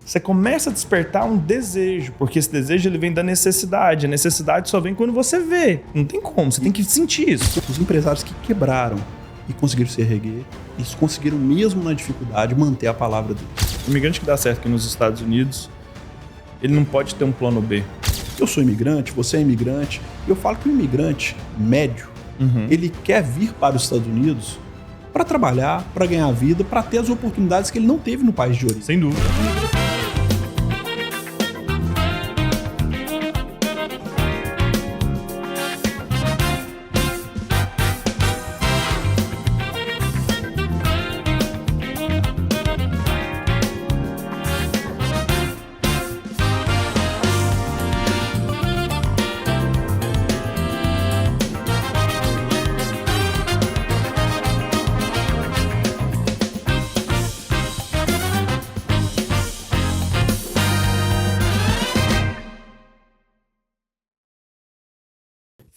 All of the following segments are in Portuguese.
você começa a despertar um desejo, porque esse desejo ele vem da necessidade. A necessidade só vem quando você vê. Não tem como, você tem que sentir isso. Os empresários que quebraram e conseguiram se erguer, eles conseguiram mesmo na dificuldade manter a palavra deles. O imigrante que dá certo aqui nos Estados Unidos, ele não pode ter um plano B. Eu sou imigrante, você é imigrante. Eu falo que o imigrante médio, ele quer vir para os Estados Unidos para trabalhar, para ganhar vida, para ter as oportunidades que ele não teve no país de origem. Sem dúvida.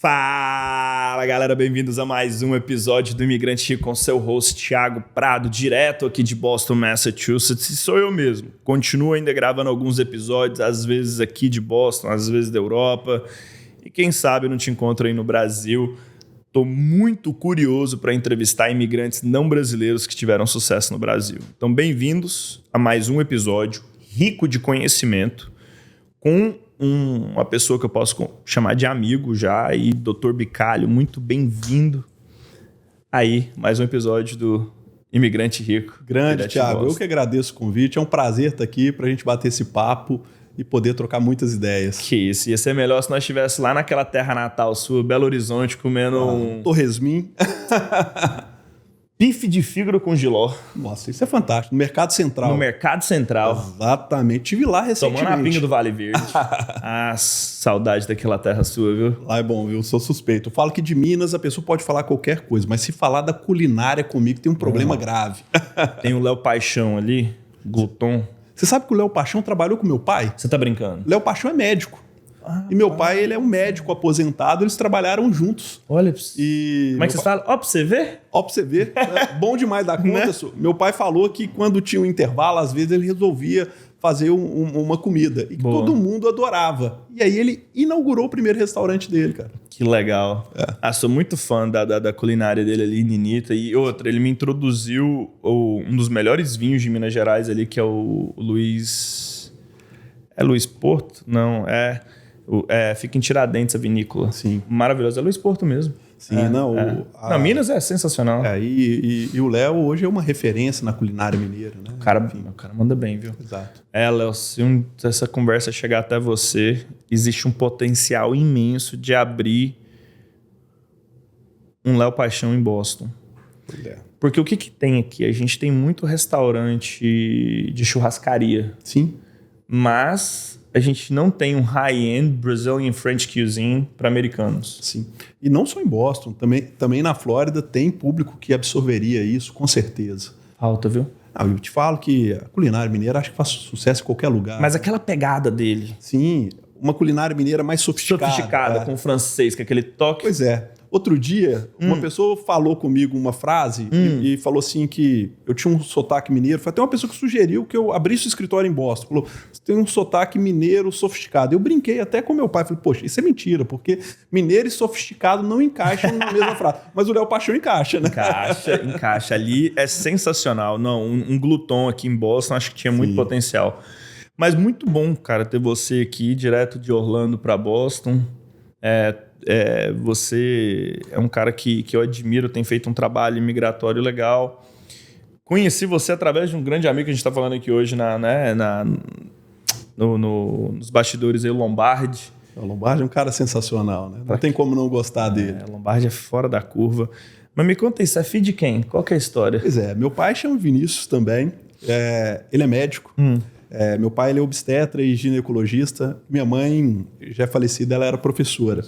Fala galera, bem-vindos a mais um episódio do Imigrante Rico com seu host Thiago Prado, direto aqui de Boston, Massachusetts, e sou eu mesmo. Continuo ainda gravando alguns episódios, às vezes aqui de Boston, às vezes da Europa, e quem sabe eu não te encontro aí no Brasil. Estou muito curioso para entrevistar imigrantes não brasileiros que tiveram sucesso no Brasil. Então, bem-vindos a mais um episódio rico de conhecimento com uma pessoa que eu posso chamar de amigo já, e Dr. Bicalho, muito bem-vindo aí, mais um episódio do Imigrante Rico. Grande, Thiago, eu que agradeço o convite, é um prazer estar aqui para a gente bater esse papo e poder trocar muitas ideias. Que isso, ia ser melhor se nós estivéssemos lá naquela terra natal sua, Belo Horizonte, comendo um torresmin. Bife de fígado com jiló. Nossa, isso é fantástico. No Mercado Central. No Mercado Central. Exatamente. Tive lá recentemente. Tomando a pinga do Vale Verde. Ah, saudade daquela terra sua, viu? Lá é bom, viu? Eu sou suspeito. Eu falo que de Minas a pessoa pode falar qualquer coisa, mas se falar da culinária comigo tem um problema grave. Tem o Léo Paixão ali, Gluton. Você sabe que o Léo Paixão trabalhou com meu pai? Você tá brincando? Léo Paixão é médico. E meu pai, ele é um médico aposentado, eles trabalharam juntos. Olha, e como é que vocês falam? Ó, pra você ver? Ó, pra você ver. É bom demais da conta. Né? Meu pai falou que quando tinha um intervalo, às vezes ele resolvia fazer uma comida. E que todo mundo adorava. E aí ele inaugurou o primeiro restaurante dele, cara. Que legal. Sou muito fã da culinária dele ali, Ninita. E outra, ele me introduziu um dos melhores vinhos de Minas Gerais ali, que é o Luiz... É Luiz Porto? Não, fica em Tiradentes a vinícola. Sim. Maravilhoso. É Luiz Porto mesmo. Sim, não. Minas é sensacional. E o Léo hoje é uma referência na culinária mineira, né? O cara manda bem, viu? Exato. Léo, se essa conversa chegar até você, existe um potencial imenso de abrir um Léo Paixão em Boston. Pois é. Porque o que tem aqui? A gente tem muito restaurante de churrascaria. Sim. Mas a gente não tem um high-end Brazilian French cuisine para americanos. Sim. E não só em Boston, também na Flórida tem público que absorveria isso, com certeza. Falta, viu? Eu te falo que a culinária mineira acho que faz sucesso em qualquer lugar. Mas aquela pegada dele. Sim, uma culinária mineira mais sofisticada. Com francês, com aquele toque. Pois é. Outro dia, uma pessoa falou comigo uma frase e falou assim que eu tinha um sotaque mineiro. Foi até uma pessoa que sugeriu que eu abrisse o escritório em Boston. Falou, você tem um sotaque mineiro sofisticado. Eu brinquei até com meu pai. Falei, poxa, isso é mentira, porque mineiro e sofisticado não encaixam na mesma frase. Mas o Léo Paixão encaixa, né? Encaixa. Ali é sensacional. Não, um Gluton aqui em Boston, acho que tinha muito potencial. Mas muito bom, cara, ter você aqui, direto de Orlando para Boston. Você é um cara que eu admiro, tem feito um trabalho imigratório legal. Conheci você através de um grande amigo que a gente está falando aqui hoje nos bastidores aí, o Lombardi. O Lombardi é um cara sensacional, né? Não tem como não gostar dele. O Lombardi é fora da curva. Mas me conta isso, é filho de quem? Qual que é a história? Pois é, meu pai chama Vinícius também. Ele é médico. Meu pai ele é obstetra e ginecologista. Minha mãe, já é falecida, ela era professora.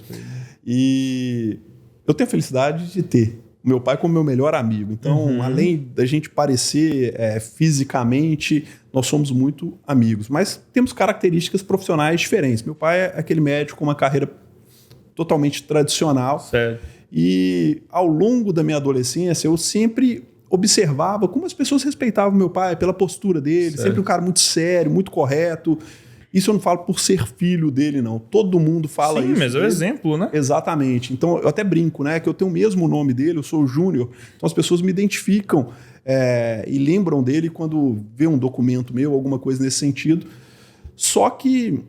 E eu tenho a felicidade de ter o meu pai como meu melhor amigo. Então, além da gente parecer fisicamente, nós somos muito amigos. Mas temos características profissionais diferentes. Meu pai é aquele médico com uma carreira totalmente tradicional. Certo. E ao longo da minha adolescência, eu sempre observava como as pessoas respeitavam meu pai pela postura dele, certo. sempre um cara muito sério, muito correto. Isso eu não falo por ser filho dele, não. Todo mundo fala isso. Sim, mas é o exemplo, né? Exatamente. Então, eu até brinco, né? Que eu tenho o mesmo nome dele, eu sou o Júnior. Então, as pessoas me identificam e lembram dele quando vê um documento meu, alguma coisa nesse sentido. Só que,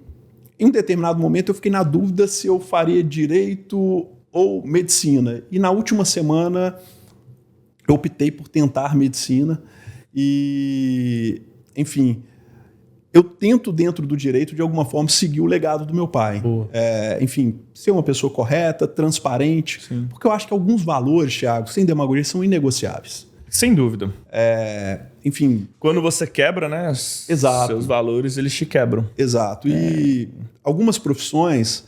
em um determinado momento, eu fiquei na dúvida se eu faria direito ou medicina. E na última semana, eu optei por tentar medicina. E, enfim, eu tento, dentro do direito, de alguma forma, seguir o legado do meu pai. Enfim, ser uma pessoa correta, transparente. Sim. Porque eu acho que alguns valores, Thiago, sem demagogia, são inegociáveis. Sem dúvida. Enfim... Quando você quebra, né? Exato. Seus valores, eles te quebram. Exato. E algumas profissões,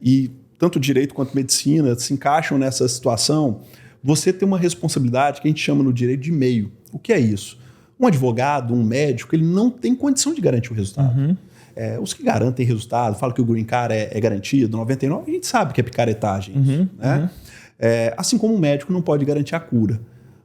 e tanto direito quanto medicina, se encaixam nessa situação. Você tem uma responsabilidade que a gente chama no direito de meio. O que é isso? Um advogado, um médico, ele não tem condição de garantir o resultado. Uhum. Os que garantem resultado, falam que o green card é garantido, 99, a gente sabe que é picaretagem. Né? Assim como um médico não pode garantir a cura.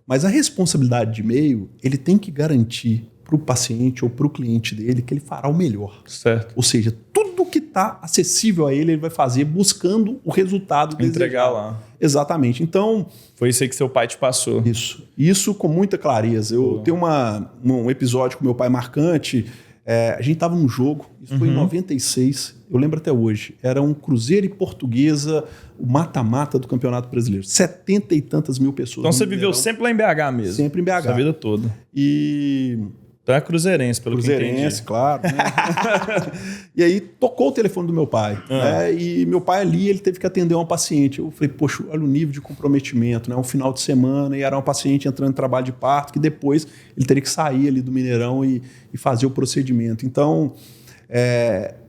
Mas a responsabilidade de meio, ele tem que garantir para o paciente ou para o cliente dele que ele fará o melhor. Certo. Ou seja, tudo que está acessível a ele, ele vai fazer buscando o resultado desejado. Entregar lá. Exatamente. Então... Foi isso aí que seu pai te passou. Isso com muita clareza. Eu tenho um episódio com meu pai marcante. A gente estava num jogo, isso foi em 96, eu lembro até hoje. Era um Cruzeiro e Portuguesa, o mata-mata do Campeonato Brasileiro. 70 e tantas mil pessoas. Então você viveu sempre lá em BH mesmo? Sempre em BH. Sua vida toda. Então é cruzeirense, pelo que entendi. Cruzeirense, claro. Né? E aí tocou o telefone do meu pai. Né? E meu pai ali, ele teve que atender uma paciente. Eu falei, poxa, olha o nível de comprometimento. Né? Um final de semana e era uma paciente entrando em trabalho de parto que depois ele teria que sair ali do Mineirão e fazer o procedimento. Então,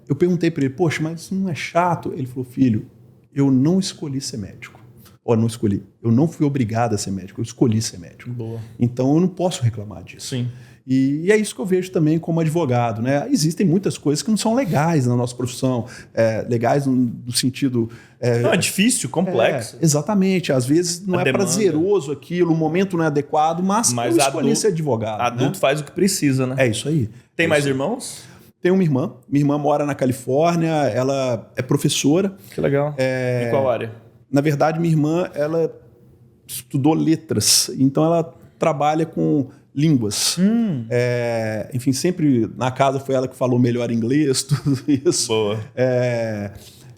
eu perguntei para ele, poxa, mas isso não é chato? Ele falou, filho, eu não escolhi ser médico. Não escolhi. Eu não fui obrigado a ser médico, eu escolhi ser médico. Boa. Então eu não posso reclamar disso. Sim. E é isso que eu vejo também como advogado. Né? Existem muitas coisas que não são legais na nossa profissão, legais no sentido... Não, é difícil, complexo. Exatamente. Às vezes não é prazeroso aquilo, o momento não é adequado, mas eu escolhi ser advogado. Adulto faz o que precisa, né? É isso aí. Tem mais irmãos? Tenho uma irmã. Minha irmã mora na Califórnia, ela é professora. Que legal. Em qual área? Na verdade, minha irmã, ela estudou letras, então ela trabalha com línguas. Enfim, sempre na casa foi ela que falou melhor inglês, tudo isso. Boa.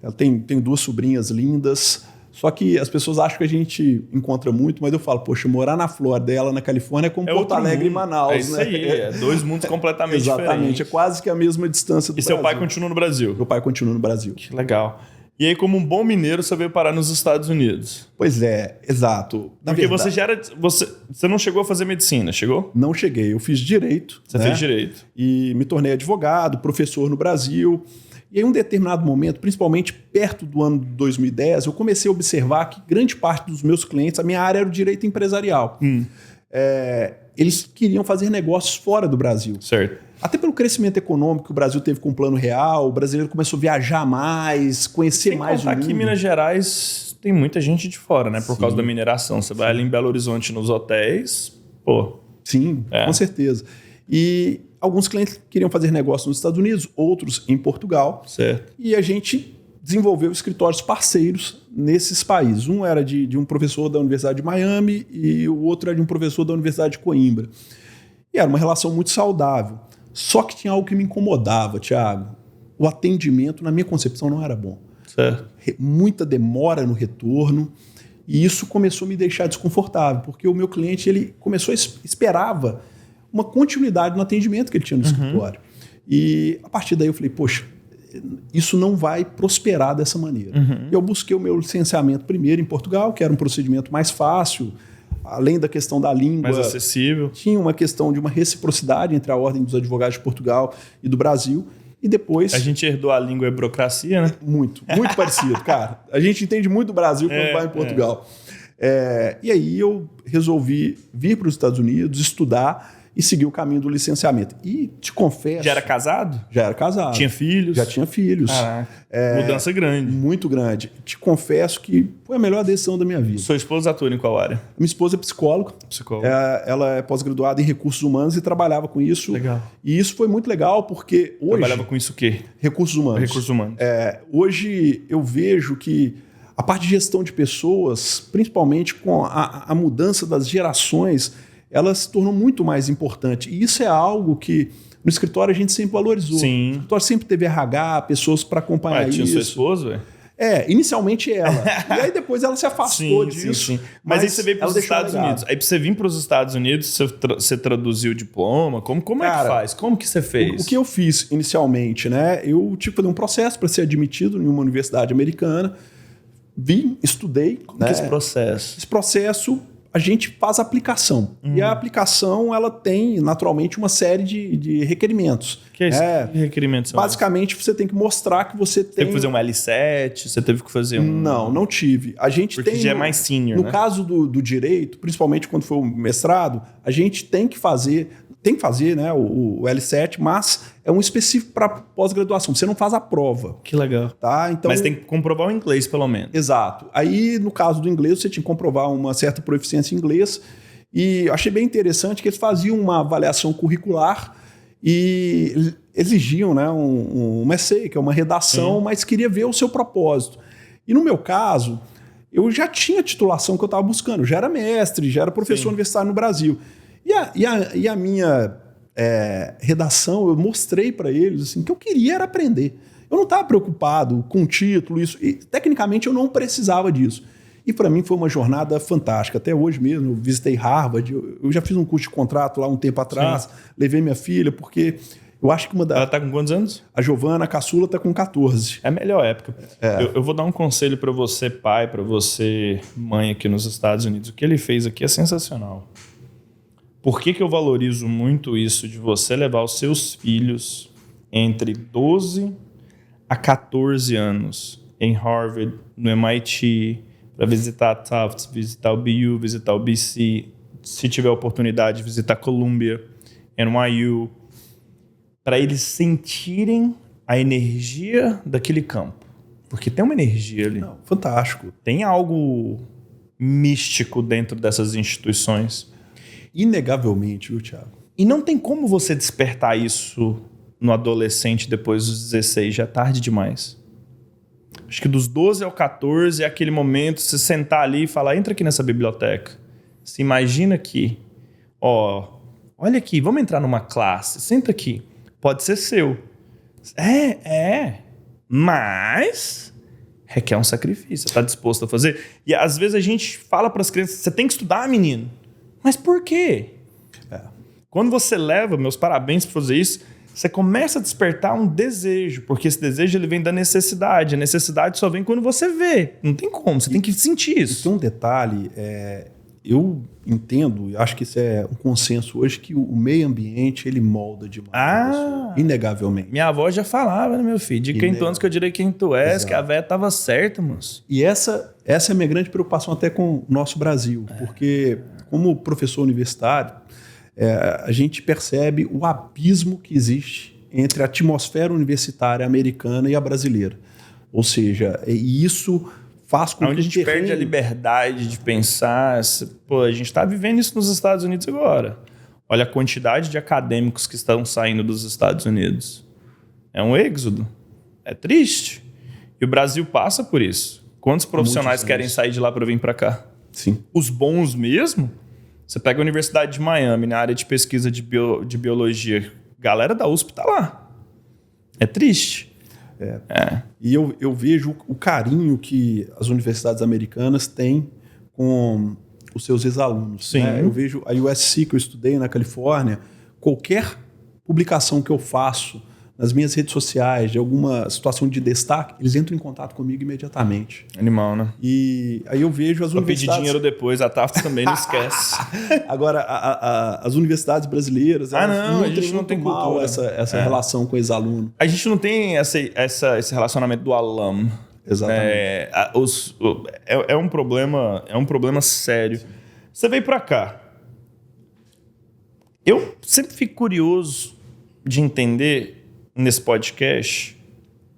Ela tem duas sobrinhas lindas, só que as pessoas acham que a gente encontra muito, mas eu falo, poxa, morar na Flórida, ela na Califórnia é como Porto Alegre e Manaus. É isso aí, dois mundos completamente diferentes. Exatamente, é quase que a mesma distância do Brasil. E seu pai continua no Brasil? Meu pai continua no Brasil. Que legal. E aí, como um bom mineiro, você veio parar nos Estados Unidos. Pois é, exato. Porque você já era... Você não chegou a fazer medicina, chegou? Não cheguei. Eu fiz direito. Você fez direito. E me tornei advogado, professor no Brasil. E em um determinado momento, principalmente perto do ano de 2010, eu comecei a observar que grande parte dos meus clientes, a minha área era o direito empresarial. Eles queriam fazer negócios fora do Brasil. Certo. Até pelo crescimento econômico que o Brasil teve com o Plano Real, o brasileiro começou a viajar mais, conhecer mais o mundo. Aqui em Minas Gerais tem muita gente de fora, né? Por causa da mineração. Você vai ali em Belo Horizonte nos hotéis, pô. Sim, com certeza. E alguns clientes queriam fazer negócio nos Estados Unidos, outros em Portugal. Certo. E a gente desenvolveu escritórios parceiros nesses países. Um era de um professor da Universidade de Miami e o outro era de um professor da Universidade de Coimbra. E era uma relação muito saudável. Só que tinha algo que me incomodava, Thiago. O atendimento, na minha concepção, não era bom. Certo. Muita demora no retorno. E isso começou a me deixar desconfortável, porque o meu cliente ele começou esperava uma continuidade no atendimento que ele tinha no escritório. E a partir daí eu falei, poxa, isso não vai prosperar dessa maneira. Eu busquei o meu licenciamento primeiro em Portugal, que era um procedimento mais fácil, além da questão da língua. Mais acessível. Tinha uma questão de uma reciprocidade entre a Ordem dos Advogados de Portugal e do Brasil. E depois... A gente herdou a língua e a burocracia, né? Muito parecido, cara. A gente entende muito do Brasil quando vai em Portugal. E aí eu resolvi vir para os Estados Unidos, estudar. e segui o caminho do licenciamento. E te confesso... Já era casado? Já era casado. Tinha filhos? Já tinha filhos. Caraca. Mudança grande. Muito grande. Te confesso que foi a melhor decisão da minha vida. Sua esposa atua em qual área? Minha esposa é psicóloga. Ela é pós-graduada em recursos humanos e trabalhava com isso. Legal. E isso foi muito legal porque hoje... Trabalhava com isso o quê? Recursos humanos. Recursos humanos. Hoje eu vejo que a parte de gestão de pessoas, principalmente com a mudança das gerações, ela se tornou muito mais importante. E isso é algo que no escritório a gente sempre valorizou. Sim. O escritório sempre teve RH, pessoas para acompanhar isso. Tinha sua esposa, velho? Inicialmente ela. E aí depois ela se afastou disso. Sim. Mas aí você veio para os Estados Unidos. Aí para você vir para os Estados Unidos, você traduziu o diploma? Como é que faz? Como que você fez? O que eu fiz inicialmente, né? Eu tive que fazer um processo para ser admitido em uma universidade americana. Vim, estudei. Como que é esse processo? Esse processo, a gente faz a aplicação. E a aplicação, ela tem, naturalmente, uma série de requerimentos. Que que requerimentos são basicamente, você tem que mostrar que você tem... Teve que fazer um L7? Você teve que fazer um... Não tive. A gente Porque tem... já é mais senior, No né? caso do direito, principalmente quando for o mestrado, a gente tem que fazer... né, o L7, mas é um específico para pós-graduação. Você não faz a prova. Que legal. Tá? Então, mas tem que comprovar o inglês, pelo menos. Exato. Aí, no caso do inglês, você tinha que comprovar uma certa proficiência em inglês. E achei bem interessante que eles faziam uma avaliação curricular e exigiam, né, um essay, que é uma redação, mas queria ver o seu propósito. E no meu caso, eu já tinha a titulação que eu estava buscando. Já era mestre, já era professor universitário no Brasil. E a minha redação, eu mostrei para eles assim, que eu queria era aprender. Eu não estava preocupado com o título, isso. E, tecnicamente, eu não precisava disso. E para mim foi uma jornada fantástica. Até hoje mesmo, eu visitei Harvard, eu já fiz um curso de contrato lá um tempo atrás, levei minha filha, porque eu acho que Ela está com quantos anos? A Giovana, a caçula, está com 14. É a melhor época. Eu vou dar um conselho para você, pai, para você, mãe, aqui nos Estados Unidos. O que ele fez aqui é sensacional. Por que eu valorizo muito isso de você levar os seus filhos entre 12 a 14 anos em Harvard, no MIT, para visitar a Tufts, visitar o BU, visitar o BC, se tiver oportunidade, visitar Columbia, NYU, para eles sentirem a energia daquele campo. Porque tem uma energia ali. Não, fantástico. Tem algo místico dentro dessas instituições. Inegavelmente, viu, Thiago? E não tem como você despertar isso no adolescente depois dos 16, já é tarde demais. Acho que dos 12 ao 14 é aquele momento, você sentar ali e falar, entra aqui nessa biblioteca. Se imagina aqui. Olha aqui, vamos entrar numa classe. Senta aqui. Pode ser seu. Mas requer um sacrifício. Você está disposto a fazer? E às vezes a gente fala para as crianças, você tem que estudar, menino. Mas por quê? Quando você leva, meus parabéns por fazer isso, você começa a despertar um desejo, porque esse desejo ele vem da necessidade. A necessidade só vem quando você vê. Não tem como, você tem que sentir isso. Tem um detalhe, eu entendo, acho que isso é um consenso hoje, que o meio ambiente ele molda demais a pessoa, inegavelmente. Minha avó já falava, né, meu filho? De quem tu antes que eu direi quem tu és, Exato. que a véia tava certa, moço. E essa é a minha grande preocupação até com o nosso Brasil, porque como professor universitário, a gente percebe o abismo que existe entre a atmosfera universitária americana e a brasileira. Ou seja, isso faz com que a gente perde a liberdade de pensar. Pô, a gente está vivendo isso nos Estados Unidos agora. Olha a quantidade de acadêmicos que estão saindo dos Estados Unidos. É um êxodo. É triste. E o Brasil passa por isso. Quantos profissionais querem sair de lá para vir para cá? Sim. Os bons mesmo? Você pega a Universidade de Miami, na área de pesquisa de biologia. Galera da USP tá lá. É triste. E eu vejo o carinho que as universidades americanas têm com os seus ex-alunos. Sim. Né? Eu vejo a USC, que eu estudei na Califórnia, qualquer publicação que eu faço nas minhas redes sociais, de alguma situação de destaque, eles entram em contato comigo imediatamente. Animal, né? E aí eu vejo as universidades... Vou pedir dinheiro depois, a Tufts também não esquece. Agora, as universidades brasileiras... a gente não tem cultura. Essa relação com o ex-aluno. A gente não tem esse relacionamento do alum. Exatamente. É um problema sério. Você veio pra cá. Eu sempre fico curioso de entender nesse podcast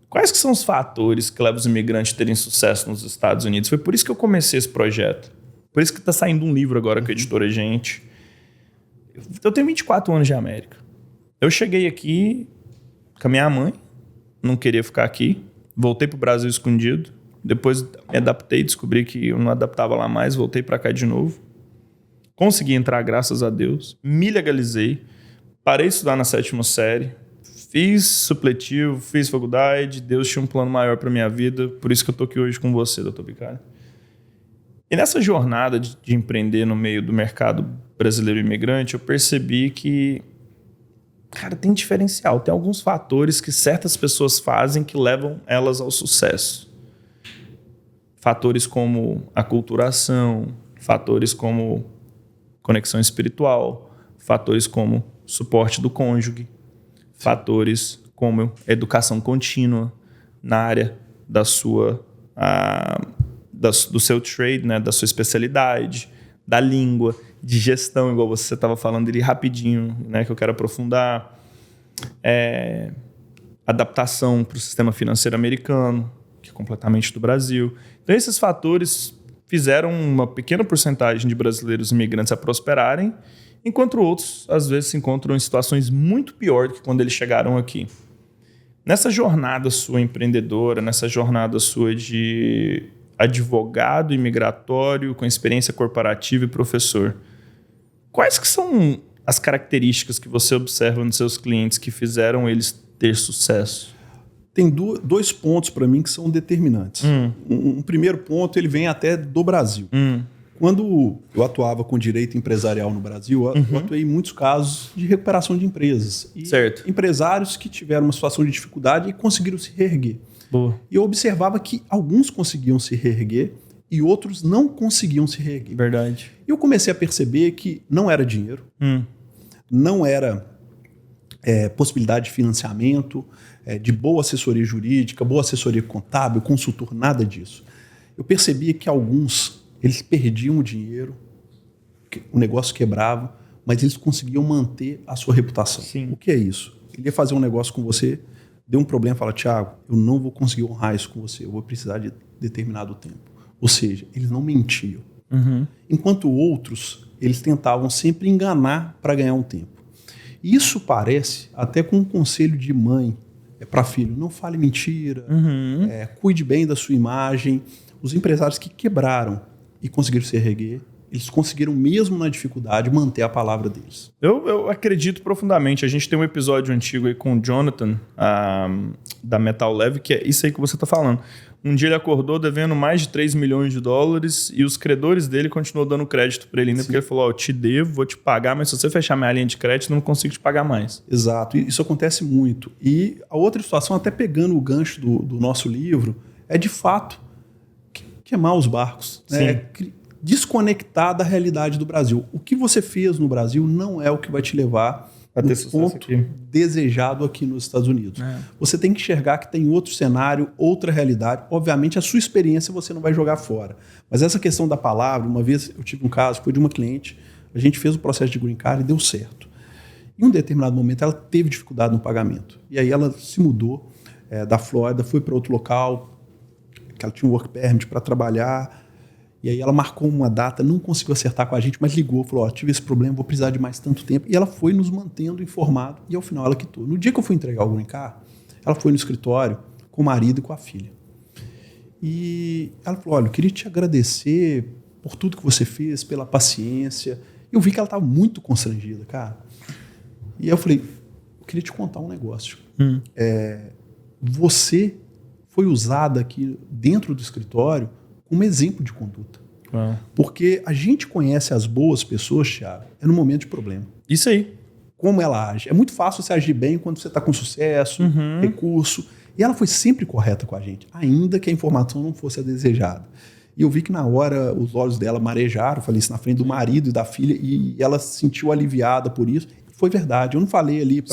quais que são os fatores que levam os imigrantes a terem sucesso nos Estados Unidos. Foi por isso que eu comecei esse projeto. Por isso que está saindo um livro agora com a editora Gente. Eu tenho 24 anos de América. Eu cheguei aqui com a minha mãe, não queria ficar aqui. Voltei para o Brasil escondido. Depois me adaptei, descobri que eu não adaptava lá mais. Voltei para cá de novo. Consegui entrar, graças a Deus. Me legalizei. Parei de estudar na 7ª série. Fiz supletivo, fiz faculdade. Deus tinha um plano maior para minha vida. Por isso que eu estou aqui hoje com você, Dr. Vicari. E nessa jornada de empreender no meio do mercado brasileiro imigrante, eu percebi que, cara, tem diferencial. Tem alguns fatores que certas pessoas fazem que levam elas ao sucesso. Fatores como aculturação, fatores como conexão espiritual, fatores como suporte do cônjuge, fatores como educação contínua na área da sua, do seu trade, né, da sua especialidade, da língua, de gestão, igual você estava falando ali rapidinho, né, que eu quero aprofundar, adaptação para o sistema financeiro americano, que é completamente do Brasil. Então, esses fatores fizeram uma pequena porcentagem de brasileiros imigrantes a prosperarem, enquanto outros, às vezes, se encontram em situações muito piores do que quando eles chegaram aqui. Nessa jornada sua empreendedora, nessa jornada sua de advogado imigratório, com experiência corporativa e professor, quais que são as características que você observa nos seus clientes que fizeram eles ter sucesso? Tem dois pontos para mim que são determinantes. Um primeiro ponto, ele vem até do Brasil. Quando eu atuava com direito empresarial no Brasil, eu atuei em muitos casos de recuperação de empresas. E certo. Empresários que tiveram uma situação de dificuldade e conseguiram se reerguer. Boa. E eu observava que alguns conseguiam se reerguer e outros não conseguiam se reerguer. Verdade. E eu comecei a perceber que não era dinheiro, não era possibilidade de financiamento, de boa assessoria jurídica, boa assessoria contábil, consultor, nada disso. Eu percebia que alguns, eles perdiam o dinheiro, o negócio quebrava, mas eles conseguiam manter a sua reputação. Sim. O que é isso? Ele ia fazer um negócio com você, deu um problema, fala, Thiago, eu não vou conseguir honrar isso com você, eu vou precisar de determinado tempo. Ou seja, eles não mentiam. Enquanto outros, eles tentavam sempre enganar para ganhar um tempo. Isso parece até com um conselho de mãe para filho. Não fale mentira, cuide bem da sua imagem. Os empresários que quebraram e conseguiram se reerguer, eles conseguiram, mesmo na dificuldade, manter a palavra deles. Eu acredito profundamente. A gente tem um episódio antigo aí com o Jonathan, da Metal Leve, que é isso aí que você está falando. Um dia ele acordou devendo mais de 3 milhões de dólares e os credores dele continuam dando crédito para ele ainda, porque ele falou, eu te devo, vou te pagar, mas se você fechar minha linha de crédito, eu não consigo te pagar mais. Exato, isso acontece muito. E a outra situação, até pegando o gancho do nosso livro, é de fato queimar os barcos, né? Desconectar da realidade do Brasil. O que você fez no Brasil não é o que vai te levar no ponto desejado aqui nos Estados Unidos. Você tem que enxergar que tem outro cenário, outra realidade. Obviamente, a sua experiência você não vai jogar fora. Mas essa questão da palavra, uma vez eu tive um caso, foi de uma cliente, a gente fez o processo de green card e deu certo. Em um determinado momento, ela teve dificuldade no pagamento. E aí ela se mudou da Flórida, foi para outro local, que ela tinha um work permit para trabalhar. E aí ela marcou uma data, não conseguiu acertar com a gente, mas ligou, falou, tive esse problema, vou precisar de mais tanto tempo. E ela foi nos mantendo informado e ao final ela quitou. No dia que eu fui entregar o green card, ela foi no escritório com o marido e com a filha. E ela falou, olha, eu queria te agradecer por tudo que você fez, pela paciência. Eu vi que ela estava muito constrangida, cara. E aí eu falei, eu queria te contar um negócio. Você foi usada aqui dentro do escritório como exemplo de conduta. Porque a gente conhece as boas pessoas, Thiago, no momento de problema. Isso aí. Como ela age. É muito fácil você agir bem quando você está com sucesso, recurso. E ela foi sempre correta com a gente, ainda que a informação não fosse a desejada. E eu vi que na hora os olhos dela marejaram, falei isso na frente do marido e da filha, e ela se sentiu aliviada por isso. Foi verdade. Eu não falei ali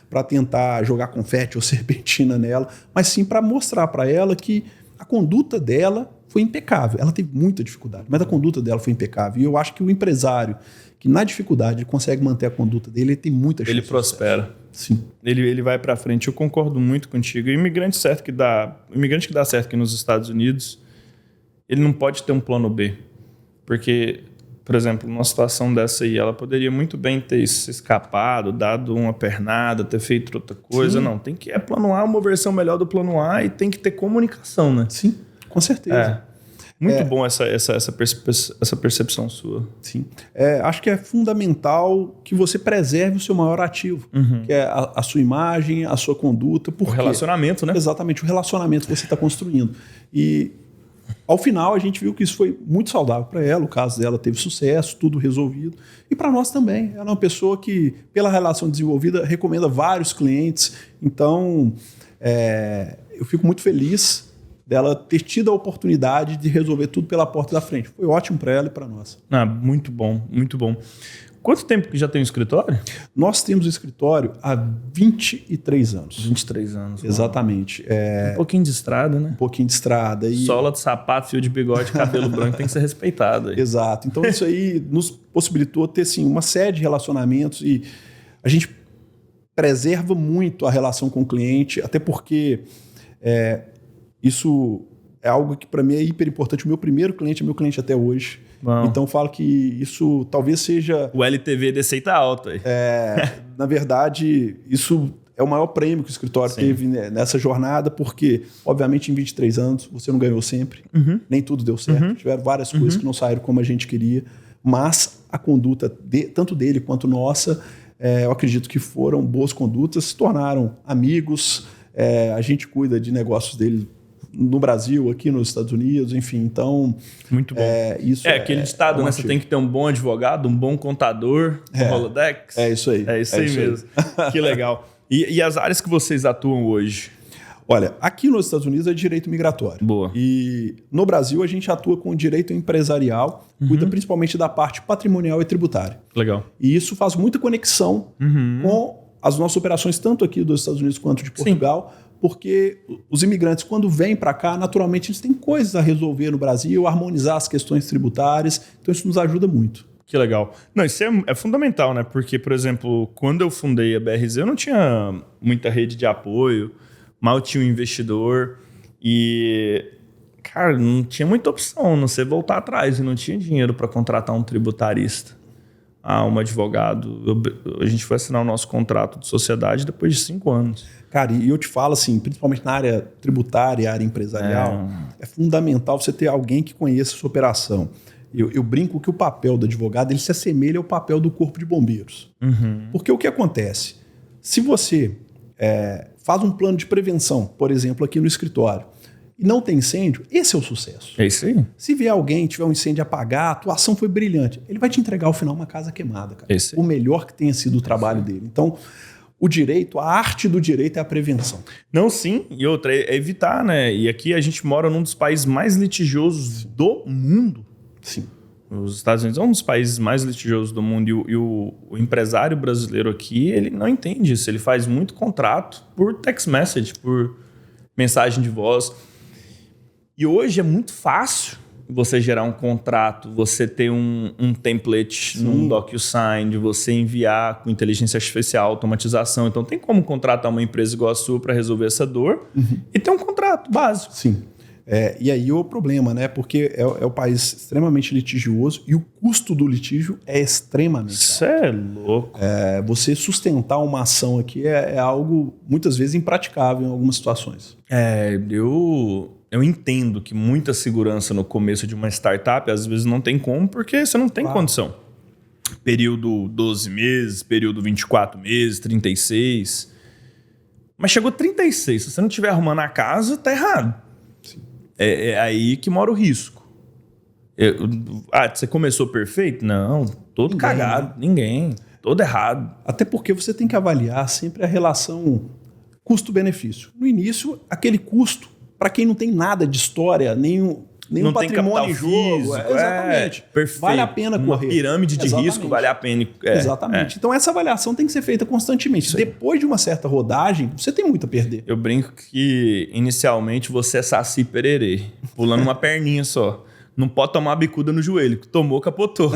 para tentar jogar confete ou serpentina nela, mas sim para mostrar para ela que a conduta dela foi impecável. Ela teve muita dificuldade, mas a conduta dela foi impecável. E eu acho que o empresário que na dificuldade ele consegue manter a conduta dele, ele tem muita chance. Ele prospera. Sim. Ele vai para frente. Eu concordo muito contigo. O imigrante que dá certo aqui nos Estados Unidos, ele não pode ter um plano B. Porque, por exemplo, numa situação dessa aí, ela poderia muito bem ter se escapado, dado uma pernada, ter feito outra coisa. Sim. Não, tem que plano A, uma versão melhor do plano A, e tem que ter comunicação, né? Sim, com certeza. Muito bom essa percepção sua. Sim. Acho que é fundamental que você preserve o seu maior ativo, que é a sua imagem, a sua conduta. O relacionamento, né? Exatamente, o relacionamento que você está construindo. E, ao final, a gente viu que isso foi muito saudável para ela. O caso dela teve sucesso, tudo resolvido. E para nós também. Ela é uma pessoa que, pela relação desenvolvida, recomenda vários clientes. Então, eu fico muito feliz dela ter tido a oportunidade de resolver tudo pela porta da frente. Foi ótimo para ela e para nós. Muito bom, muito bom. Quanto tempo que já tem o escritório? Nós temos o escritório há 23 anos. 23 anos. Exatamente. Um pouquinho de estrada, né? Um pouquinho de estrada. Sola de sapato, fio de bigode, cabelo branco tem que ser respeitado. Aí. Exato. Então isso aí nos possibilitou ter assim, uma série de relacionamentos e a gente preserva muito a relação com o cliente, até porque isso é algo que para mim é hiper importante. O meu primeiro cliente é meu cliente até hoje. Bom. Então eu falo que isso talvez seja... O LTV desse aí tá alto. Aí. Na verdade, isso é o maior prêmio que o escritório teve nessa jornada, porque, obviamente, em 23 anos, você não ganhou sempre. Nem tudo deu certo. Tiveram várias coisas que não saíram como a gente queria. Mas a conduta, tanto dele quanto nossa, eu acredito que foram boas condutas, se tornaram amigos. A gente cuida de negócios dele no Brasil, aqui nos Estados Unidos, enfim, então... Muito bom. Isso aquele ditado, né? Você tem que ter um bom advogado, um bom contador, um Rolodex. É isso aí. É isso aí mesmo. Que legal. E as áreas que vocês atuam hoje? Olha, aqui nos Estados Unidos é direito migratório. Boa. E no Brasil a gente atua com direito empresarial, cuida principalmente da parte patrimonial e tributária. Legal. E isso faz muita conexão com as nossas operações, tanto aqui dos Estados Unidos quanto de Portugal, porque os imigrantes, quando vêm para cá, naturalmente eles têm coisas a resolver no Brasil, harmonizar as questões tributárias, então isso nos ajuda muito. Que legal. Não, isso é fundamental, né? Porque, por exemplo, quando eu fundei a BRZ, eu não tinha muita rede de apoio, mal tinha um investidor e, cara, não tinha muita opção, não sei voltar atrás, e não tinha dinheiro para contratar um tributarista, um advogado. A gente foi assinar o nosso contrato de sociedade depois de 5 anos. Cara, e eu te falo assim, principalmente na área tributária, área empresarial, é fundamental você ter alguém que conheça a sua operação. Eu brinco que o papel do advogado ele se assemelha ao papel do corpo de bombeiros. Porque o que acontece? Se você faz um plano de prevenção, por exemplo, aqui no escritório, e não tem incêndio, esse é o sucesso. É isso aí. Se vier alguém, tiver um incêndio apagar, a atuação foi brilhante, ele vai te entregar ao final uma casa queimada, cara. O melhor que tenha sido o trabalho dele. Então, o direito, a arte do direito é a prevenção. Não, sim. E outra, é evitar, né? E aqui a gente mora num dos países mais litigiosos do mundo. Sim. Os Estados Unidos é um dos países mais litigiosos do mundo e o empresário brasileiro aqui, ele não entende isso. Ele faz muito contrato por text message, por mensagem de voz. E hoje é muito fácil você gerar um contrato, você ter um template num DocuSign, de você enviar com inteligência artificial, automatização. Então tem como contratar uma empresa igual a sua para resolver essa dor e ter um contrato básico. Sim. E aí o problema, né? Porque é o país extremamente litigioso e o custo do litígio é extremamente alto. Isso é louco. Você sustentar uma ação aqui é algo, muitas vezes, impraticável em algumas situações. Eu entendo que muita segurança no começo de uma startup, às vezes não tem como, porque você não tem condição. Período 12 meses, período 24 meses, 36. Mas chegou 36, se você não estiver arrumando a casa, tá errado. É aí que mora o risco. Você começou perfeito? Não, todo cagado. Ninguém. Todo errado. Até porque você tem que avaliar sempre a relação custo-benefício. No início, aquele custo, para quem não tem nada de história, nem nenhum não tem patrimônio em capital jogo. físico. Exatamente. Perfeito. Vale a pena correr. Uma pirâmide de risco vale a pena. Exatamente. Então essa avaliação tem que ser feita constantemente. Depois de uma certa rodagem, você tem muito a perder. Eu brinco que inicialmente você é Saci Pererê, pulando uma perninha só. Não pode tomar a bicuda no joelho. Tomou, capotou.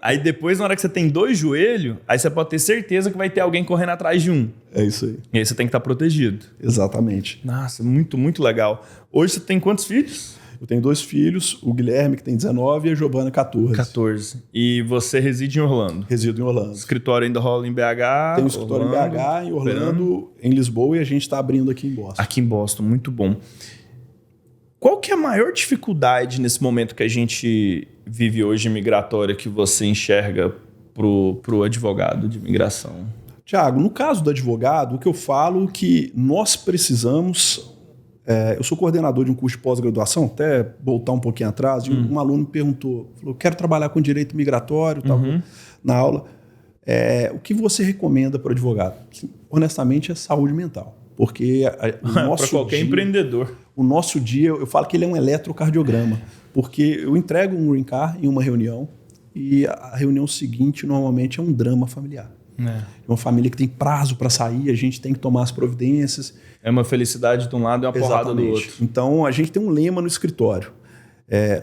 Aí depois, na hora que você tem 2 joelhos, aí você pode ter certeza que vai ter alguém correndo atrás de um. É isso aí. E aí você tem que estar protegido. Exatamente. Nossa, muito, muito legal. Hoje você tem quantos filhos? Eu tenho 2 filhos, o Guilherme, que tem 19, e a Giovana, 14. 14. E você reside em Orlando? Resido em Orlando. O escritório ainda rola em BH? Tem um escritório em BH, em Orlando, em Lisboa, e a gente está abrindo aqui em Boston. Aqui em Boston, muito bom. Qual que é a maior dificuldade nesse momento que a gente vive hoje migratória que você enxerga pro advogado de imigração? Tiago, no caso do advogado, o que eu falo é que nós precisamos... eu sou coordenador de um curso de pós-graduação, até voltar um pouquinho atrás, e um aluno me perguntou, falou, quero trabalhar com direito migratório, tal, na aula. O que você recomenda para o advogado? Honestamente, é saúde mental. Porque para qualquer empreendedor. O nosso dia, eu falo que ele é um eletrocardiograma. Porque eu entrego um green card em uma reunião e a reunião seguinte normalmente é um drama familiar. É uma família que tem prazo para sair, a gente tem que tomar as providências. É uma felicidade de um lado e uma porrada do outro. Então a gente tem um lema no escritório.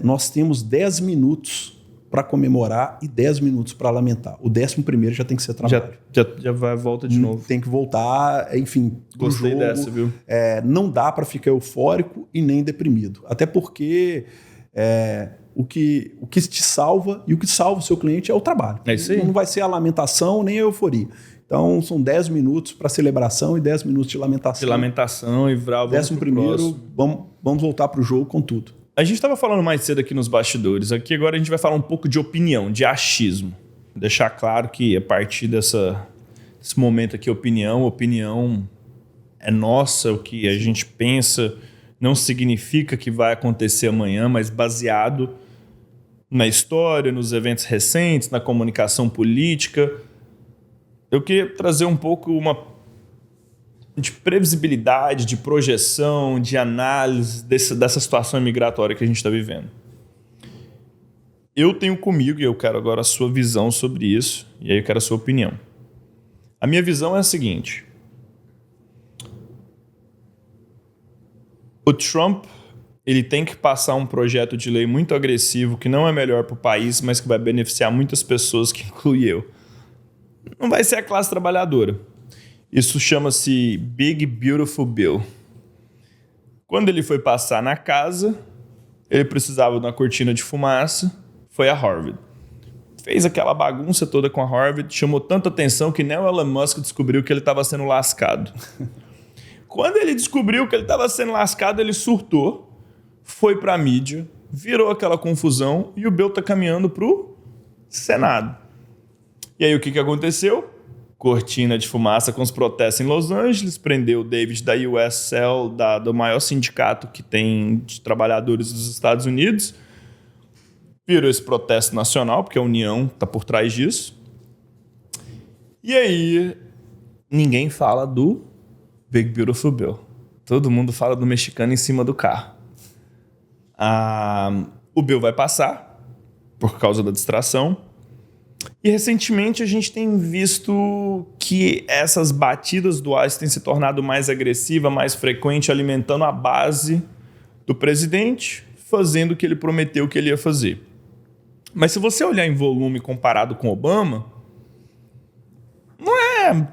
Nós temos 10 minutos para comemorar e 10 minutos para lamentar. O 11º já tem que ser trabalho. Já vai volta de novo. Tem que voltar, enfim. Gostei jogo, dessa, viu? Não dá para ficar eufórico e nem deprimido. Até porque o que te salva e o que salva o seu cliente é o trabalho. É isso aí. Não vai ser a lamentação nem a euforia. Então, são 10 minutos para celebração e 10 minutos de lamentação. De lamentação e bravo. 11º, vamos voltar para o jogo com tudo. A gente estava falando mais cedo aqui nos bastidores. Aqui agora a gente vai falar um pouco de opinião, de achismo. Deixar claro que a partir desse momento aqui, opinião é nossa, o que a gente pensa não significa que vai acontecer amanhã, mas baseado na história, nos eventos recentes, na comunicação política. Eu queria trazer um pouco de previsibilidade, de projeção, de análise dessa situação migratória que a gente está vivendo. Eu tenho comigo, e eu quero agora a sua visão sobre isso, e aí eu quero a sua opinião. A minha visão é a seguinte. O Trump, ele tem que passar um projeto de lei muito agressivo, que não é melhor para o país, mas que vai beneficiar muitas pessoas, que inclui eu. Não vai ser a classe trabalhadora. Isso chama-se Big Beautiful Bill. Quando ele foi passar na casa, ele precisava de uma cortina de fumaça, foi a Harvard. Fez aquela bagunça toda com a Harvard, chamou tanta atenção que nem o Elon Musk descobriu que ele estava sendo lascado. Quando ele descobriu que ele estava sendo lascado, ele surtou, foi para a mídia, virou aquela confusão e o Bill está caminhando para o Senado. E aí o que aconteceu? Cortina de fumaça com os protestos em Los Angeles, prendeu o David da USL, do maior sindicato que tem de trabalhadores dos Estados Unidos. Virou esse protesto nacional, porque a União está por trás disso. E aí, ninguém fala do Big Beautiful Bill. Todo mundo fala do mexicano em cima do carro. O Bill vai passar, por causa da distração. E recentemente a gente tem visto que essas batidas do ICE têm se tornado mais agressiva, mais frequente, alimentando a base do presidente, fazendo o que ele prometeu que ele ia fazer. Mas se você olhar em volume comparado com Obama, não é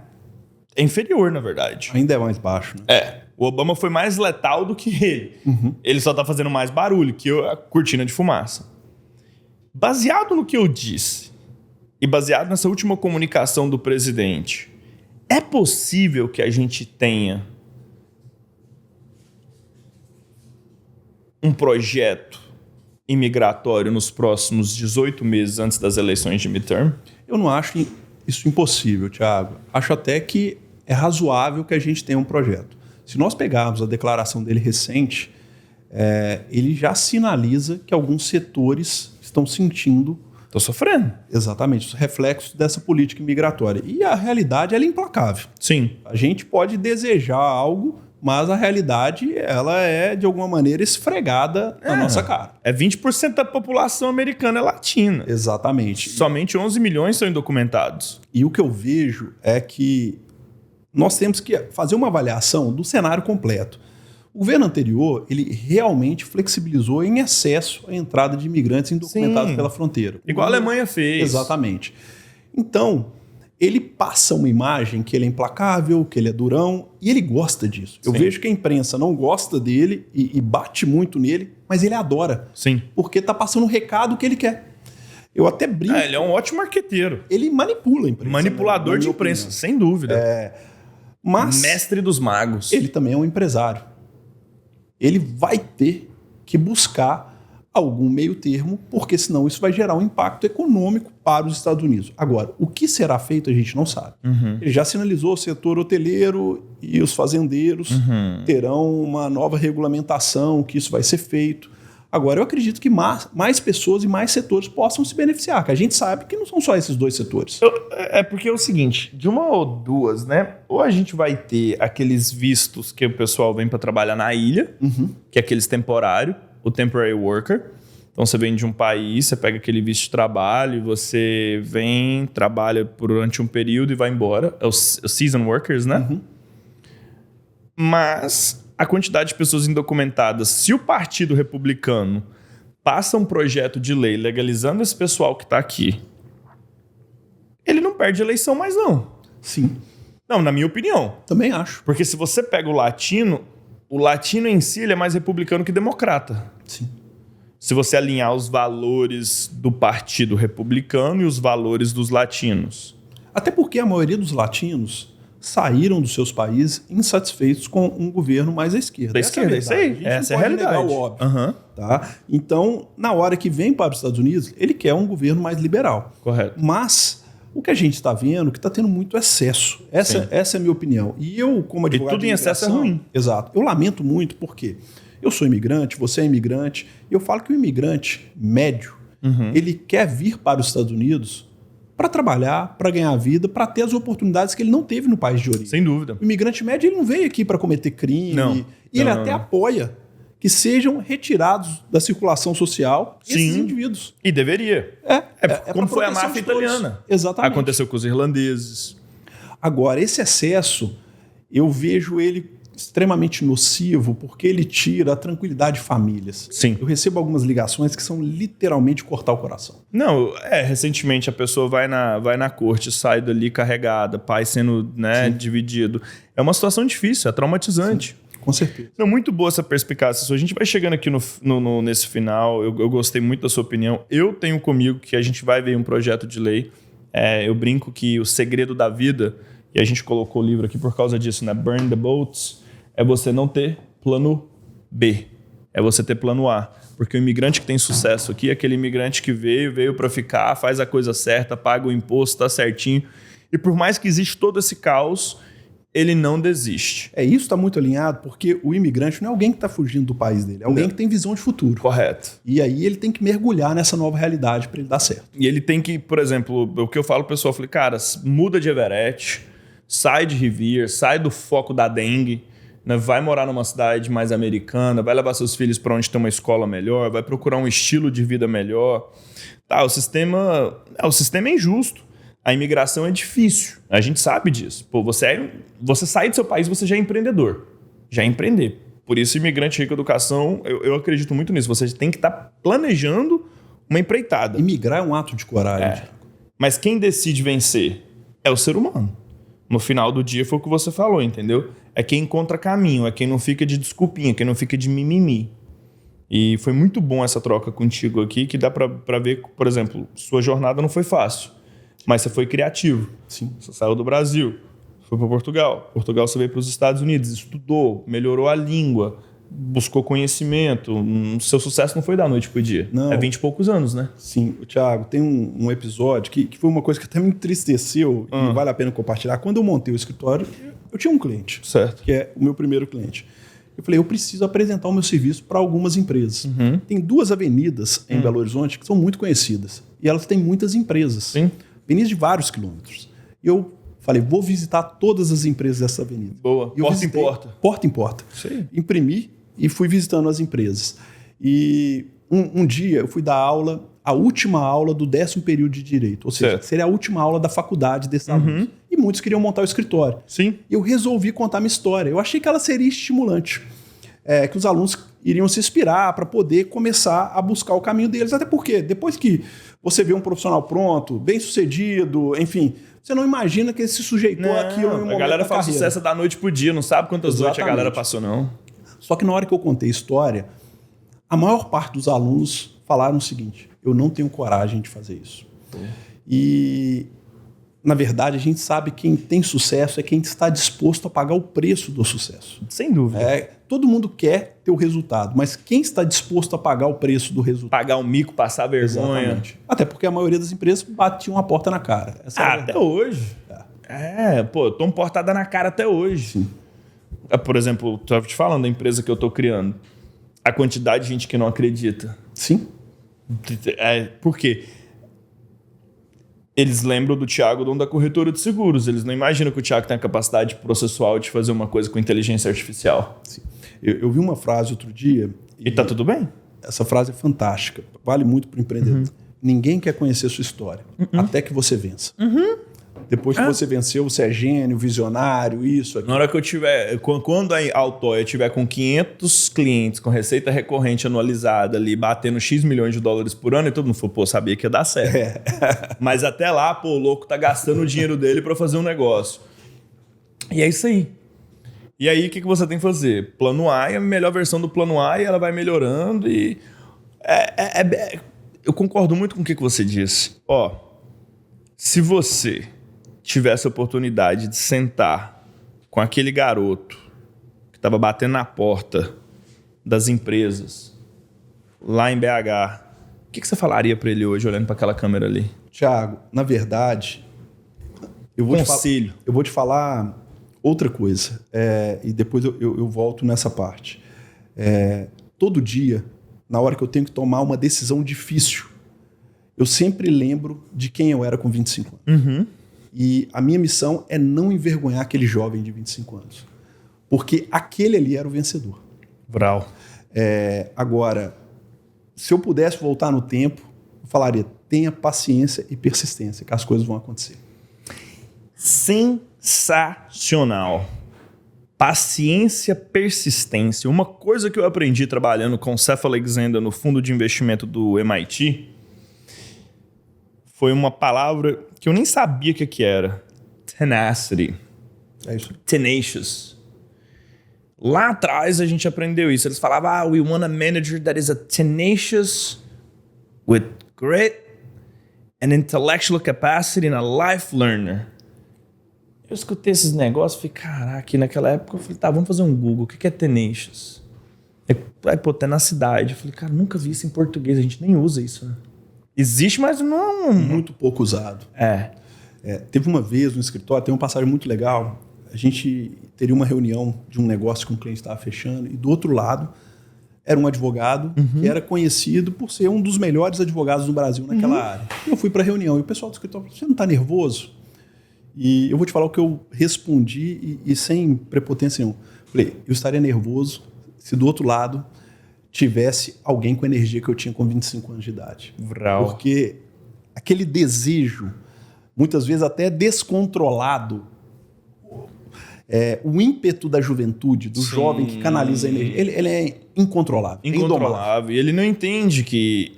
inferior, na verdade. Ainda é mais baixo, né? O Obama foi mais letal do que ele. Ele só está fazendo mais barulho que a cortina de fumaça. Baseado no que eu disse, e baseado nessa última comunicação do presidente, é possível que a gente tenha um projeto imigratório nos próximos 18 meses antes das eleições de midterm? Eu não acho isso impossível, Thiago. Acho até que é razoável que a gente tenha um projeto. Se nós pegarmos a declaração dele recente, ele já sinaliza que alguns setores estão sentindo... Estou sofrendo. Exatamente, os reflexos dessa política migratória. E a realidade ela é implacável. Sim. A gente pode desejar algo, mas a realidade ela é, de alguma maneira, esfregada na nossa cara. 20% da população americana é latina. Exatamente. Somente 11 milhões são indocumentados. E o que eu vejo é que nós temos que fazer uma avaliação do cenário completo. O governo anterior, ele realmente flexibilizou em excesso a entrada de imigrantes indocumentados pela fronteira. Igual a Alemanha fez. Exatamente. Então, ele passa uma imagem que ele é implacável, que ele é durão, e ele gosta disso. Eu vejo que a imprensa não gosta dele e bate muito nele, mas ele adora. Sim. Porque está passando o recado que ele quer. Eu até brinco. Ele é um ótimo marqueteiro. Ele manipula a imprensa. Manipulador de imprensa, sem dúvida. Mas mestre dos magos. Ele também é um empresário. Ele vai ter que buscar algum meio termo, porque senão isso vai gerar um impacto econômico para os Estados Unidos. Agora, o que será feito a gente não sabe. Ele já sinalizou o setor hoteleiro e os fazendeiros terão uma nova regulamentação, que isso vai ser feito. Agora, eu acredito que mais pessoas e mais setores possam se beneficiar, que a gente sabe que não são só esses dois setores. É porque é o seguinte, de uma ou duas, né? Ou a gente vai ter aqueles vistos que o pessoal vem para trabalhar na ilha, que é aqueles temporários, o temporary worker. Então você vem de um país, você pega aquele visto de trabalho, você vem, trabalha durante um período e vai embora. É os season workers, né? Mas a quantidade de pessoas indocumentadas, se o Partido Republicano passa um projeto de lei legalizando esse pessoal que está aqui, ele não perde eleição mais não. Sim. Não, na minha opinião. Também acho. Porque se você pega o latino em si ele é mais republicano que democrata. Sim. Se você alinhar os valores do Partido Republicano e os valores dos latinos. Até porque a maioria dos latinos saíram dos seus países insatisfeitos com um governo mais à esquerda. Da esquerda, isso aí. Essa é a realidade. O óbvio, tá? Então, na hora que vem para os Estados Unidos, ele quer um governo mais liberal. Correto. Mas o que a gente está vendo é que está tendo muito excesso. Essa é a minha opinião. E eu, como advogado e tudo em excesso é ruim. Exato. Eu lamento muito porque eu sou imigrante, você é imigrante, e eu falo que o imigrante médio, ele quer vir para os Estados Unidos para trabalhar, para ganhar vida, para ter as oportunidades que ele não teve no país de origem. Sem dúvida. O imigrante médio ele não veio aqui para cometer crime. Não. E ele até apoia que sejam retirados da circulação social esses indivíduos. E deveria. Como foi a máfia italiana. Exatamente. Aconteceu com os irlandeses. Agora, esse excesso, eu vejo ele extremamente nocivo porque ele tira a tranquilidade de famílias. Sim. Eu recebo algumas ligações que são literalmente cortar o coração. Não, recentemente a pessoa vai na corte, sai dali carregada, pai sendo dividido. É uma situação difícil, é traumatizante. Sim, com certeza. Não, muito boa essa perspicácia. A gente vai chegando aqui nesse final, eu gostei muito da sua opinião. Eu tenho comigo que a gente vai ver um projeto de lei. Eu brinco que o segredo da vida, e a gente colocou o livro aqui por causa disso, né? Burn the Boats, é você não ter plano B, é você ter plano A. Porque o imigrante que tem sucesso aqui é aquele imigrante que veio para ficar, faz a coisa certa, paga o imposto, tá certinho. E por mais que existe todo esse caos, ele não desiste. Isso está muito alinhado, porque o imigrante não é alguém que está fugindo do país dele, é alguém que tem visão de futuro. Correto. E aí ele tem que mergulhar nessa nova realidade para ele dar certo. E ele tem que, por exemplo, o que eu falo pro pessoal, eu falei, cara, muda de Everett, sai de Revere, sai do foco da dengue, né? Vai morar numa cidade mais americana, vai levar seus filhos para onde tem uma escola melhor, vai procurar um estilo de vida melhor. O sistema é injusto. A imigração é difícil. A gente sabe disso. Pô, você sai do seu país, você já é empreendedor. Já é empreender. Por isso, imigrante rico educação, eu acredito muito nisso. Você tem que estar planejando uma empreitada. Imigrar é um ato de coragem. Mas quem decide vencer é o ser humano. No final do dia foi o que você falou, entendeu? É quem encontra caminho, é quem não fica de desculpinha, quem não fica de mimimi. E foi muito bom essa troca contigo aqui, que dá pra ver, por exemplo, sua jornada não foi fácil, mas você foi criativo. Sim. Você saiu do Brasil, foi para Portugal. Portugal você veio para os Estados Unidos, estudou, melhorou a língua, buscou conhecimento. Seu sucesso não foi da noite pro dia. Não. É 20 e poucos anos, né? Sim. Thiago, tem um episódio que foi uma coisa que até me entristeceu e vale a pena compartilhar. Quando eu montei o escritório, eu tinha um cliente, certo, que é o meu primeiro cliente. Eu falei, eu preciso apresentar o meu serviço para algumas empresas. Tem 2 avenidas em Belo Horizonte que são muito conhecidas. E elas têm muitas empresas. Sim. Avenidas de vários quilômetros. E eu Falei, vou visitar todas as empresas dessa avenida. Boa. E eu Porta visitei, em porta. Porta em porta. Sim. Imprimi e fui visitando as empresas. E um dia eu fui dar aula, a última aula do 10º período de Direito. Ou seja, Certo. seria a última aula da faculdade desses alunos. E muitos queriam montar o escritório. Sim. E eu resolvi contar minha história. Eu achei que ela seria estimulante. Que os alunos iriam se inspirar para poder começar a buscar o caminho deles. Até porque, depois que você vê um profissional pronto, bem-sucedido, enfim, você não imagina que ele se sujeitou àquilo em um momento A galera da faz carreira. sucesso da noite pro dia, não sabe quantas noites a Exatamente. galera passou, não. Só que na hora que eu contei a história, a maior parte dos alunos falaram o seguinte: eu não tenho coragem de fazer isso. E, na verdade, a gente sabe que quem tem sucesso é quem está disposto a pagar o preço do sucesso. Sem dúvida. Todo mundo quer ter o resultado, mas quem está disposto a pagar o preço do resultado? Pagar um mico, passar vergonha. Exatamente. Até porque a maioria das empresas batiam a porta na cara. Essa é a verdade. Até hoje. Eu tomo portada na cara até hoje. Sim. Por exemplo, estou te falando da empresa que eu estou criando. A quantidade de gente que não acredita. Sim. Por quê? Eles lembram do Thiago, dono da corretora de seguros. Eles não imaginam que o Thiago tem a capacidade processual de fazer uma coisa com inteligência artificial. Sim. Eu vi uma frase outro dia. E tá tudo bem? Essa frase é fantástica. Vale muito para o empreendedor. Ninguém quer conhecer a sua história até que você vença. Depois que você venceu, você é gênio, visionário, isso, aquilo. Na hora que eu tiver... Quando a Altoia tiver com 500 clientes, com receita recorrente anualizada ali, batendo X milhões de dólares por ano, e todo mundo falou, pô, sabia que ia dar certo. Mas até lá, pô, o louco tá gastando o dinheiro dele para fazer um negócio. E é isso aí. E aí, o que você tem que fazer? Plano A é a melhor versão do plano A e ela vai melhorando e... Eu concordo muito com o que você disse. Se você tivesse a oportunidade de sentar com aquele garoto que estava batendo na porta das empresas lá em BH, o que você falaria para ele hoje, olhando para aquela câmera ali? Thiago, na verdade, eu vou te falar outra coisa, e depois eu volto nessa parte. Todo dia, na hora que eu tenho que tomar uma decisão difícil, eu sempre lembro de quem eu era com 25 anos. E a minha missão é não envergonhar aquele jovem de 25 anos. Porque aquele ali era o vencedor. Brau. Agora, se eu pudesse voltar no tempo, eu falaria, tenha paciência e persistência, que as coisas vão acontecer. Sensacional. Paciência, persistência. Uma coisa que eu aprendi trabalhando com o Seth Alexander no fundo de investimento do MIT foi uma palavra que eu nem sabia o que era. Tenacity. É isso. Tenacious. Lá atrás a gente aprendeu isso. Eles falavam, we want a manager that is a tenacious with grit and intellectual capacity and a life learner. Eu escutei esses negócios e falei, caraca, e naquela época eu falei, tá, vamos fazer um Google, o que é tenacious? Aí, pô, tenacidade. Eu falei, cara, nunca vi isso em português, a gente nem usa isso, né? Existe, mas não... Muito pouco usado. Teve uma vez no escritório, tem uma passagem muito legal, a gente teria uma reunião de um negócio que um cliente estava fechando, e do outro lado era um advogado que era conhecido por ser um dos melhores advogados do Brasil naquela área. Eu fui para a reunião e o pessoal do escritório falou, você não está nervoso? E eu vou te falar o que eu respondi e sem prepotência nenhuma. Falei, eu estaria nervoso se do outro lado tivesse alguém com a energia que eu tinha com 25 anos de idade. Brau. Porque aquele desejo, muitas vezes até descontrolado, o ímpeto da juventude, do jovem que canaliza a energia, ele é incontrolável. Incontrolável. E ele não entende que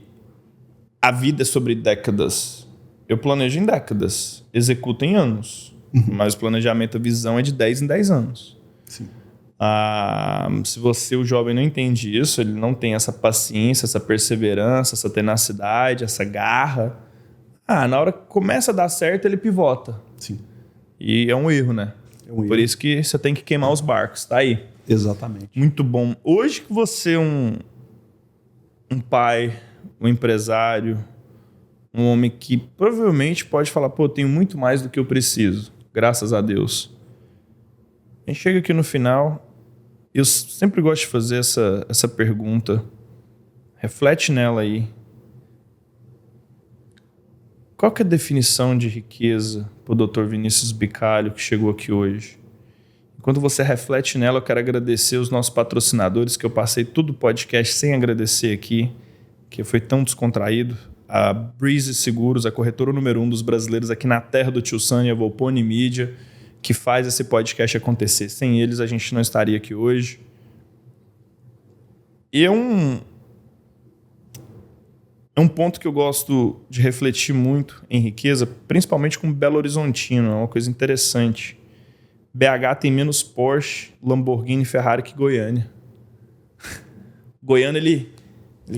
a vida é sobre décadas. Eu planejo em décadas, executo em anos. Mas o planejamento, a visão é de 10 em 10 anos. Sim. Se você, o jovem, não entende isso, ele não tem essa paciência, essa perseverança, essa tenacidade, essa garra, na hora que começa a dar certo, ele pivota. Sim. E é um erro, né? Por isso que você tem que queimar os barcos. Tá aí. Exatamente. Muito bom. Hoje que você é um pai, um empresário, um homem que provavelmente pode falar, pô, eu tenho muito mais do que eu preciso, graças a Deus. A gente chega aqui no final, eu sempre gosto de fazer essa pergunta. Reflete nela aí. qual que é a definição de riqueza para o Dr. Vinícius Bicalho, que chegou aqui hoje? Quando você reflete nela, eu quero agradecer os nossos patrocinadores, que eu passei todo o podcast sem agradecer aqui, que foi tão descontraído. A Breeze Seguros, a corretora número 1 dos brasileiros aqui na terra do Tio Sam e a Volpone Mídia, que faz esse podcast acontecer. Sem eles, a gente não estaria aqui hoje. E é um ponto que eu gosto de refletir muito em riqueza, principalmente com Belo Horizontino. É uma coisa interessante. BH tem menos Porsche, Lamborghini e Ferrari que Goiânia. Goiânia, ele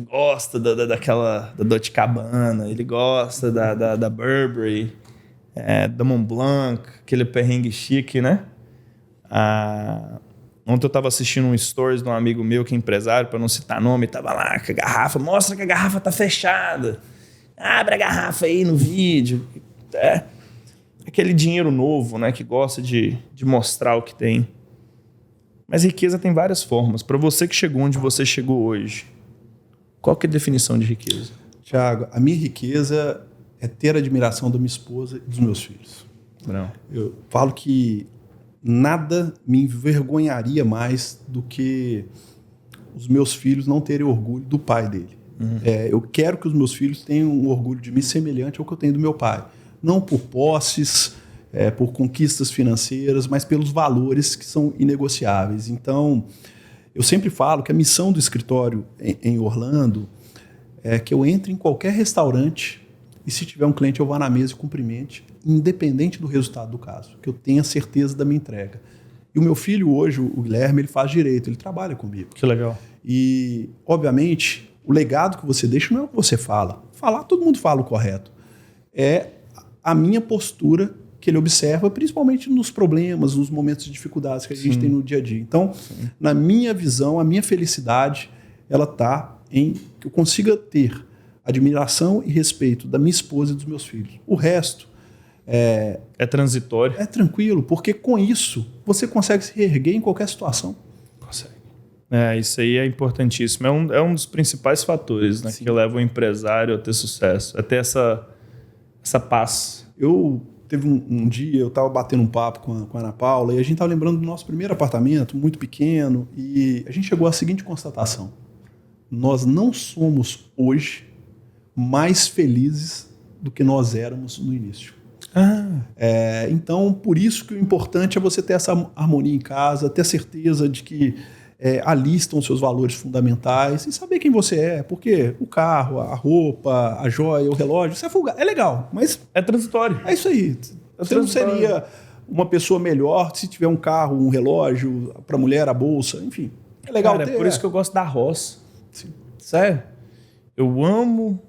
gosta daquela da Dolce & Gabbana, ele gosta da Burberry, da Montblanc, aquele perrengue chique, né? Ontem eu estava assistindo um stories de um amigo meu que é empresário, para não citar nome, estava lá com a garrafa, mostra que a garrafa tá fechada, abre a garrafa aí no vídeo. Aquele dinheiro novo, né, que gosta de mostrar o que tem. Mas riqueza tem várias formas. Para você que chegou onde você chegou hoje, qual que é a definição de riqueza? Tiago, a minha riqueza é ter a admiração da minha esposa e dos meus filhos. Não. Eu falo que nada me envergonharia mais do que os meus filhos não terem orgulho do pai dele. Eu quero que os meus filhos tenham um orgulho de mim semelhante ao que eu tenho do meu pai. Não por posses, por conquistas financeiras, mas pelos valores que são inegociáveis. Então, eu sempre falo que a missão do escritório em Orlando é que eu entre em qualquer restaurante e, se tiver um cliente, eu vá na mesa e cumprimente, independente do resultado do caso, que eu tenha certeza da minha entrega. E o meu filho hoje, o Guilherme, ele faz direito, ele trabalha comigo. Que legal. E, obviamente, o legado que você deixa não é o que você fala. Falar, todo mundo fala o correto. É a minha postura que ele observa, principalmente nos problemas, nos momentos de dificuldades que a gente tem no dia a dia. Então, na minha visão, a minha felicidade, ela está em que eu consiga ter admiração e respeito da minha esposa e dos meus filhos. O resto é transitório. É tranquilo, porque com isso você consegue se reerguer em qualquer situação. Consegue. Isso aí é importantíssimo. É um dos principais fatores, né, que leva o empresário a ter sucesso. É ter essa paz. Teve um dia, eu estava batendo um papo com a Ana Paula e a gente estava lembrando do nosso primeiro apartamento, muito pequeno, e a gente chegou à seguinte constatação: nós não somos hoje mais felizes do que nós éramos no início. Então, por isso que o importante é você ter essa harmonia em casa, ter a certeza de que ali estão os seus valores fundamentais e saber quem você é, porque o carro, a roupa, a joia, o relógio, isso é legal, mas é transitório. É isso aí. Você não seria uma pessoa melhor se tiver um carro, um relógio, para a mulher a bolsa, enfim. É legal ter. É por isso que eu gosto da roça. Sim. Sério. Eu amo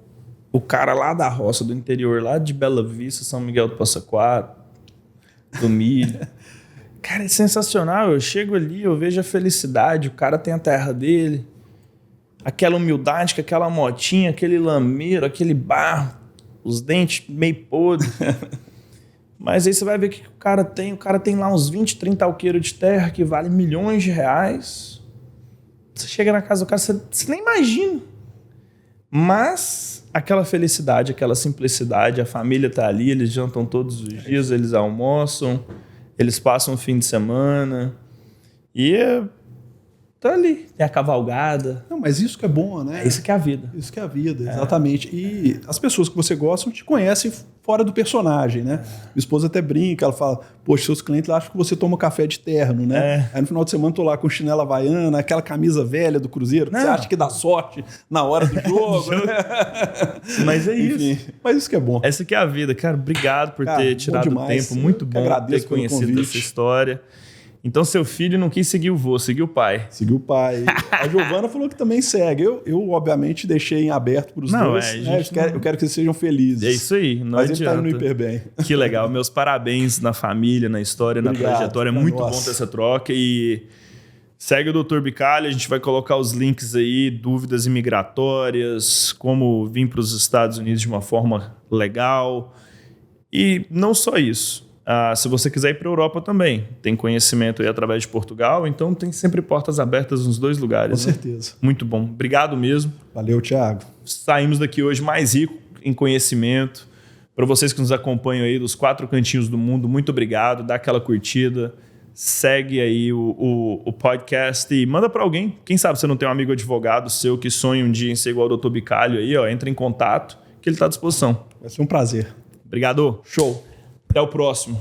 o cara lá da roça, do interior, lá de Bela Vista, São Miguel do Passa Quatro, do Milho. Cara, é sensacional. Eu chego ali, eu vejo a felicidade, o cara tem a terra dele, aquela humildade, com aquela motinha, aquele lameiro, aquele barro, os dentes meio podres. Mas aí você vai ver o que o cara tem. O cara tem lá uns 20, 30 alqueiros de terra que vale milhões de reais. Você chega na casa do cara, você nem imagina. Mas aquela felicidade, aquela simplicidade, a família tá ali, eles jantam todos os dias, eles almoçam, eles passam o fim de semana e tá ali, tem a cavalgada. Não, mas isso que é bom, né? Isso que é a vida. Isso que é a vida, exatamente. E as pessoas que você gosta te conhecem fora do personagem, né? Minha esposa até brinca, ela fala, poxa, seus clientes acham que você toma café de terno, né? Aí no final de semana tô lá com chinela havaiana, aquela camisa velha do Cruzeiro, que você acha que dá sorte na hora do jogo. Mas é isso. Enfim, mas isso que é bom. Essa que é a vida. Cara, obrigado por ter tirado o tempo. Muito bom ter conhecido essa história. Então, seu filho não quis seguir o vô, seguiu o pai. Seguiu o pai. A Giovana falou que também segue. Eu obviamente, deixei em aberto para os dois. Eu quero que eles sejam felizes. É isso aí. Não Mas adianta. ele tá indo hiper bem. Que legal. Meus parabéns na família, na história, na trajetória. É muito bom ter essa troca. E segue o Dr. Bicalho. A gente vai colocar os links aí, dúvidas imigratórias, como vir para os Estados Unidos de uma forma legal. E não só isso. Se você quiser ir para a Europa também, tem conhecimento aí através de Portugal, então tem sempre portas abertas nos dois lugares. Com certeza. Muito bom. Obrigado mesmo. Valeu, Thiago. Saímos daqui hoje mais rico em conhecimento, Para vocês que nos acompanham aí dos 4 cantinhos do mundo, muito obrigado. Dá aquela curtida. Segue aí o podcast e manda para alguém. Quem sabe você não tem um amigo advogado seu que sonha um dia em ser igual ao Dr. Bicalho aí, ó. Entra em contato que ele está à disposição. Vai ser um prazer. Obrigado. Show. Até o próximo.